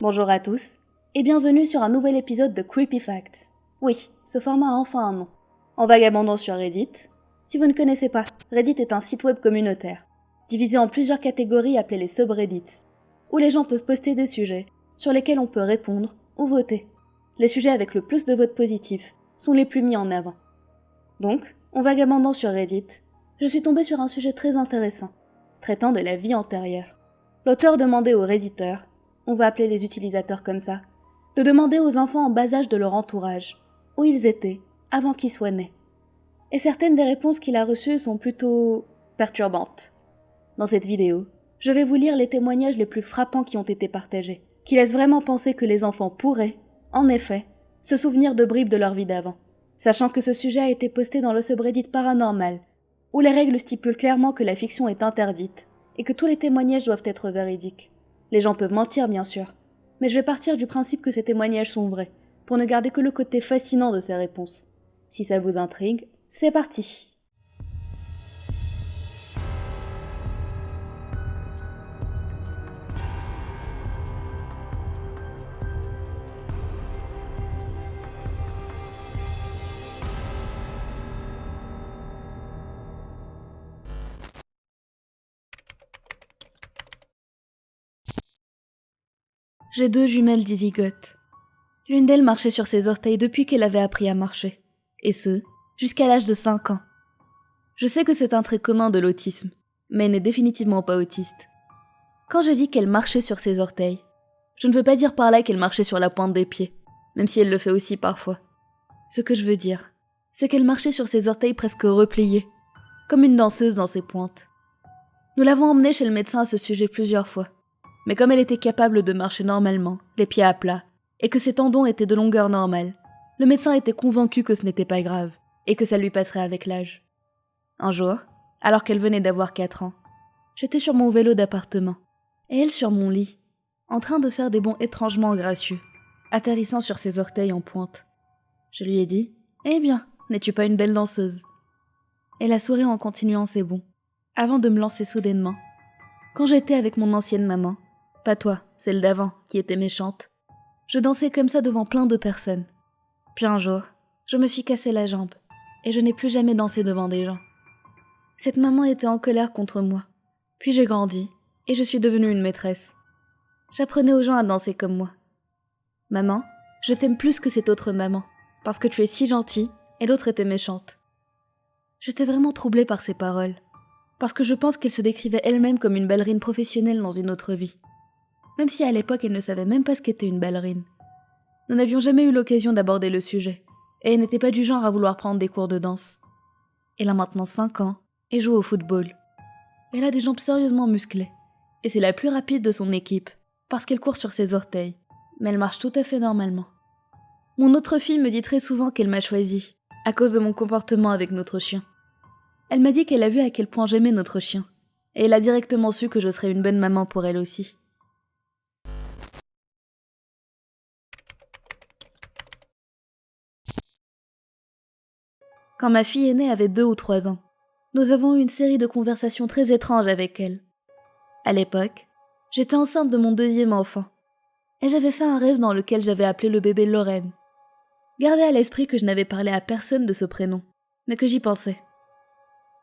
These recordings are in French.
Bonjour à tous, et bienvenue sur un nouvel épisode de Creepy Facts. Oui, ce format a enfin un nom. En vagabondant sur Reddit. Si vous ne connaissez pas, Reddit est un site web communautaire, divisé en plusieurs catégories appelées les subreddits, où les gens peuvent poster des sujets sur lesquels on peut répondre ou voter. Les sujets avec le plus de votes positifs sont les plus mis en avant. Donc, en vagabondant sur Reddit, je suis tombée sur un sujet très intéressant, traitant de la vie antérieure. L'auteur demandait aux redditeurs, on va appeler les utilisateurs comme ça, de demander aux enfants en bas âge de leur entourage où ils étaient avant qu'ils soient nés. Et certaines des réponses qu'il a reçues sont plutôt perturbantes. Dans cette vidéo, je vais vous lire les témoignages les plus frappants qui ont été partagés, qui laissent vraiment penser que les enfants pourraient, en effet, se souvenir de bribes de leur vie d'avant, sachant que ce sujet a été posté dans le subreddit paranormal, où les règles stipulent clairement que la fiction est interdite et que tous les témoignages doivent être véridiques. Les gens peuvent mentir, bien sûr, mais je vais partir du principe que ces témoignages sont vrais, pour ne garder que le côté fascinant de ces réponses. Si ça vous intrigue, c'est parti! J'ai 2 jumelles dizygotes. L'une d'elles marchait sur ses orteils depuis qu'elle avait appris à marcher, et ce, jusqu'à l'âge de 5 ans. Je sais que c'est un trait commun de l'autisme, mais elle n'est définitivement pas autiste. Quand je dis qu'elle marchait sur ses orteils, je ne veux pas dire par là qu'elle marchait sur la pointe des pieds, même si elle le fait aussi parfois. Ce que je veux dire, c'est qu'elle marchait sur ses orteils presque repliés, comme une danseuse dans ses pointes. Nous l'avons emmenée chez le médecin à ce sujet plusieurs fois. Mais comme elle était capable de marcher normalement, les pieds à plat, et que ses tendons étaient de longueur normale, le médecin était convaincu que ce n'était pas grave, et que ça lui passerait avec l'âge. Un jour, alors qu'elle venait d'avoir 4 ans, j'étais sur mon vélo d'appartement, et elle sur mon lit, en train de faire des bonds étrangement gracieux, atterrissant sur ses orteils en pointe. Je lui ai dit « Eh bien, n'es-tu pas une belle danseuse ?» Elle a souri en continuant ses bonds, avant de me lancer soudainement. Quand j'étais avec mon ancienne maman, pas toi, celle d'avant, qui était méchante, je dansais comme ça devant plein de personnes. Puis un jour, je me suis cassé la jambe, et je n'ai plus jamais dansé devant des gens. Cette maman était en colère contre moi. Puis j'ai grandi, et je suis devenue une maîtresse. J'apprenais aux gens à danser comme moi. Maman, je t'aime plus que cette autre maman, parce que tu es si gentille, et l'autre était méchante. J'étais vraiment troublée par ces paroles, parce que je pense qu'elle se décrivait elle-même comme une ballerine professionnelle dans une autre vie. Même si à l'époque elle ne savait même pas ce qu'était une ballerine. Nous n'avions jamais eu l'occasion d'aborder le sujet, et elle n'était pas du genre à vouloir prendre des cours de danse. Elle a maintenant 5 ans, et joue au football. Elle a des jambes sérieusement musclées, et c'est la plus rapide de son équipe, parce qu'elle court sur ses orteils, mais elle marche tout à fait normalement. Mon autre fille me dit très souvent qu'elle m'a choisie, à cause de mon comportement avec notre chien. Elle m'a dit qu'elle a vu à quel point j'aimais notre chien, et elle a directement su que je serais une bonne maman pour elle aussi. Quand ma fille aînée avait 2 ou 3 ans, nous avons eu une série de conversations très étranges avec elle. À l'époque, j'étais enceinte de mon 2e enfant, et j'avais fait un rêve dans lequel j'avais appelé le bébé Lorraine. Gardez à l'esprit que je n'avais parlé à personne de ce prénom, mais que j'y pensais.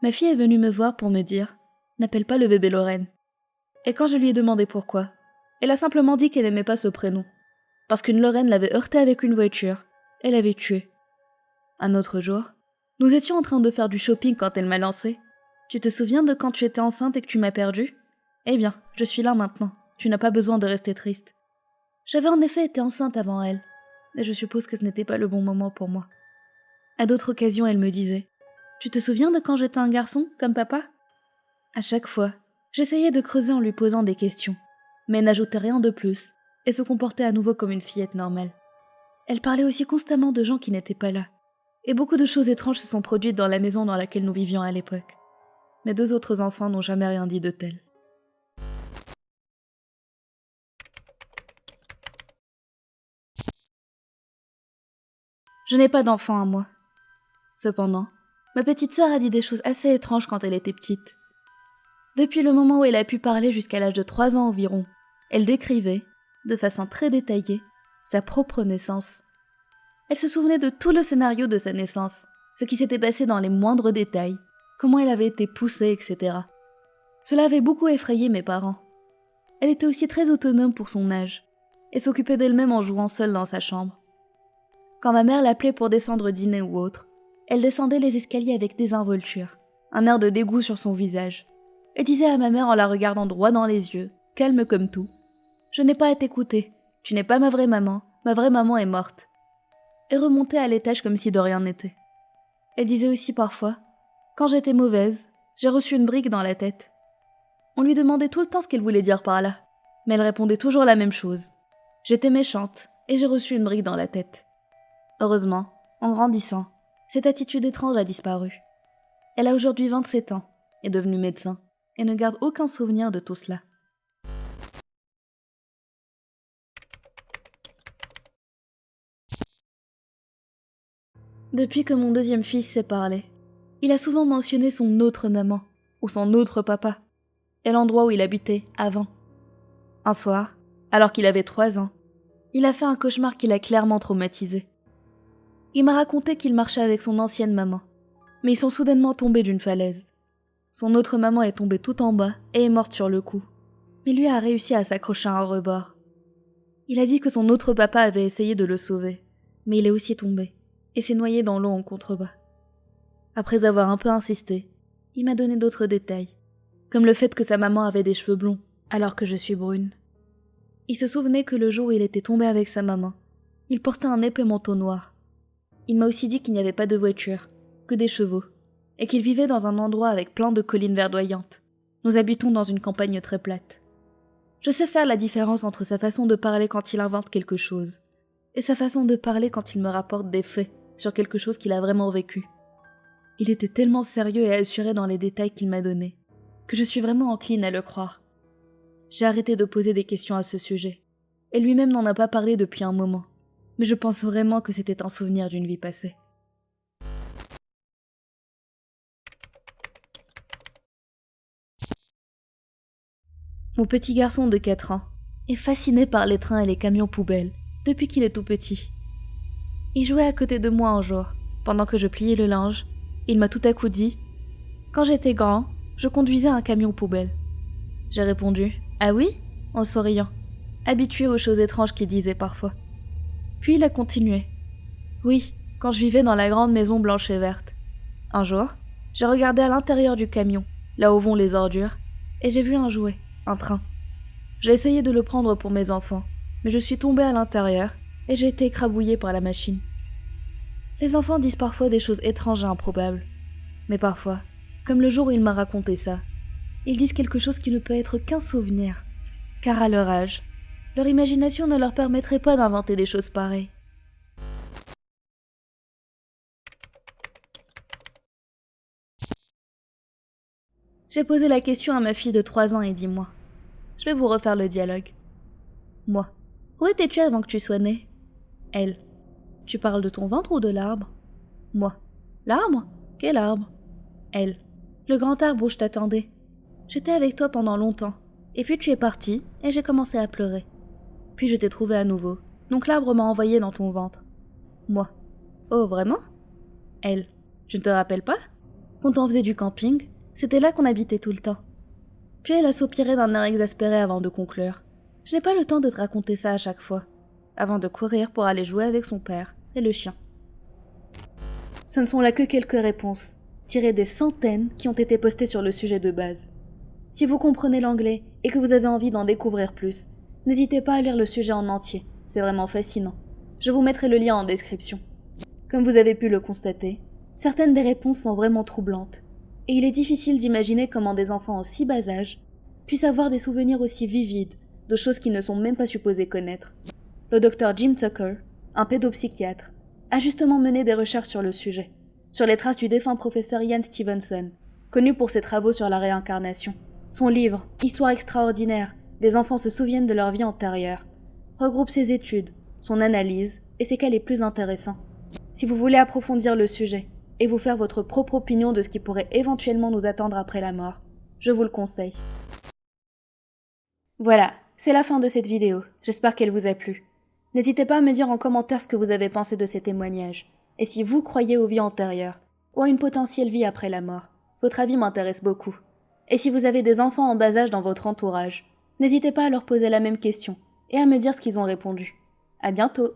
Ma fille est venue me voir pour me dire « N'appelle pas le bébé Lorraine ». Et quand je lui ai demandé pourquoi, elle a simplement dit qu'elle n'aimait pas ce prénom, parce qu'une Lorraine l'avait heurtée avec une voiture, et l'avait tuée. Un autre jour, nous étions en train de faire du shopping quand elle m'a lancé « Tu te souviens de quand tu étais enceinte et que tu m'as perdue ? Eh bien, je suis là maintenant, tu n'as pas besoin de rester triste. » J'avais en effet été enceinte avant elle, mais je suppose que ce n'était pas le bon moment pour moi. À d'autres occasions, elle me disait « Tu te souviens de quand j'étais un garçon, comme papa ?» À chaque fois, j'essayais de creuser en lui posant des questions, mais elle n'ajoutait rien de plus, et se comportait à nouveau comme une fillette normale. Elle parlait aussi constamment de gens qui n'étaient pas là, et beaucoup de choses étranges se sont produites dans la maison dans laquelle nous vivions à l'époque. Mes 2 autres enfants n'ont jamais rien dit de tel. Je n'ai pas d'enfant à moi. Cependant, ma petite sœur a dit des choses assez étranges quand elle était petite. Depuis le moment où elle a pu parler jusqu'à l'âge de 3 ans environ, elle décrivait, de façon très détaillée, sa propre naissance. Elle se souvenait de tout le scénario de sa naissance, ce qui s'était passé dans les moindres détails, comment elle avait été poussée, etc. Cela avait beaucoup effrayé mes parents. Elle était aussi très autonome pour son âge, et s'occupait d'elle-même en jouant seule dans sa chambre. Quand ma mère l'appelait pour descendre dîner ou autre, elle descendait les escaliers avec désinvolture, un air de dégoût sur son visage, et disait à ma mère en la regardant droit dans les yeux, calme comme tout, « Je n'ai pas à t'écouter, tu n'es pas ma vraie maman est morte. » Et remontait à l'étage comme si de rien n'était. Elle disait aussi parfois, « Quand j'étais mauvaise, j'ai reçu une brique dans la tête. » On lui demandait tout le temps ce qu'elle voulait dire par là, mais elle répondait toujours la même chose. « J'étais méchante, et j'ai reçu une brique dans la tête. » Heureusement, en grandissant, cette attitude étrange a disparu. Elle a aujourd'hui 27 ans, est devenue médecin, et ne garde aucun souvenir de tout cela. Depuis que mon deuxième fils s'est parlé, il a souvent mentionné son autre maman, ou son autre papa, et l'endroit où il habitait avant. Un soir, alors qu'il avait 3 ans, il a fait un cauchemar qui l'a clairement traumatisé. Il m'a raconté qu'il marchait avec son ancienne maman, mais ils sont soudainement tombés d'une falaise. Son autre maman est tombée tout en bas et est morte sur le coup, mais lui a réussi à s'accrocher à un rebord. Il a dit que son autre papa avait essayé de le sauver, mais il est aussi tombé, et s'est noyé dans l'eau en contrebas. Après avoir un peu insisté, il m'a donné d'autres détails, comme le fait que sa maman avait des cheveux blonds, alors que je suis brune. Il se souvenait que le jour où il était tombé avec sa maman, il portait un épais manteau noir. Il m'a aussi dit qu'il n'y avait pas de voiture, que des chevaux, et qu'il vivait dans un endroit avec plein de collines verdoyantes. Nous habitons dans une campagne très plate. Je sais faire la différence entre sa façon de parler quand il invente quelque chose, et sa façon de parler quand il me rapporte des faits sur quelque chose qu'il a vraiment vécu. Il était tellement sérieux et assuré dans les détails qu'il m'a donnés, que je suis vraiment encline à le croire. J'ai arrêté de poser des questions à ce sujet, et lui-même n'en a pas parlé depuis un moment, mais je pense vraiment que c'était un souvenir d'une vie passée. Mon petit garçon de 4 ans est fasciné par les trains et les camions poubelles depuis qu'il est tout petit. Il jouait à côté de moi un jour, pendant que je pliais le linge. Il m'a tout à coup dit « Quand j'étais grand, je conduisais un camion poubelle. » J'ai répondu « Ah oui ?» en souriant, habitué aux choses étranges qu'il disait parfois. Puis il a continué « Oui, quand je vivais dans la grande maison blanche et verte. Un jour, j'ai regardé à l'intérieur du camion, là où vont les ordures, et j'ai vu un jouet, un train. J'ai essayé de le prendre pour mes enfants, mais je suis tombée à l'intérieur et j'ai été écrabouillée par la machine. Les enfants disent parfois des choses étranges et improbables, mais parfois, comme le jour où il m'a raconté ça, ils disent quelque chose qui ne peut être qu'un souvenir, car à leur âge, leur imagination ne leur permettrait pas d'inventer des choses pareilles. J'ai posé la question à ma fille de 3 ans et 10 mois. Je vais vous refaire le dialogue. Moi. Où étais-tu avant que tu sois née ? Elle. Tu parles de ton ventre ou de l'arbre ? Moi. L'arbre ? Quel arbre ? Elle. Le grand arbre où je t'attendais. J'étais avec toi pendant longtemps. Et puis tu es partie et j'ai commencé à pleurer. Puis je t'ai trouvé à nouveau. Donc l'arbre m'a envoyé dans ton ventre. Moi. Oh, vraiment ? Elle. Tu ne te rappelles pas ? Quand on faisait du camping, c'était là qu'on habitait tout le temps. Puis elle a soupiré d'un air exaspéré avant de conclure. Je n'ai pas le temps de te raconter ça à chaque fois, avant de courir pour aller jouer avec son père et le chien. Ce ne sont là que quelques réponses, tirées des centaines qui ont été postées sur le sujet de base. Si vous comprenez l'anglais et que vous avez envie d'en découvrir plus, n'hésitez pas à lire le sujet en entier, c'est vraiment fascinant. Je vous mettrai le lien en description. Comme vous avez pu le constater, certaines des réponses sont vraiment troublantes, et il est difficile d'imaginer comment des enfants en si bas âge puissent avoir des souvenirs aussi vivides de choses qu'ils ne sont même pas supposés connaître. Le docteur Jim Tucker, un pédopsychiatre, a justement mené des recherches sur le sujet, sur les traces du défunt professeur Ian Stevenson, connu pour ses travaux sur la réincarnation. Son livre, Histoire extraordinaire, des enfants se souviennent de leur vie antérieure, regroupe ses études, son analyse et ses cas les plus intéressants. Si vous voulez approfondir le sujet et vous faire votre propre opinion de ce qui pourrait éventuellement nous attendre après la mort, je vous le conseille. Voilà, C'est la fin de cette vidéo, j'espère qu'elle vous a plu. N'hésitez pas à me dire en commentaire ce que vous avez pensé de ces témoignages, et si vous croyez aux vies antérieures, ou à une potentielle vie après la mort. Votre avis m'intéresse beaucoup. Et si vous avez des enfants en bas âge dans votre entourage, n'hésitez pas à leur poser la même question, et à me dire ce qu'ils ont répondu. À bientôt!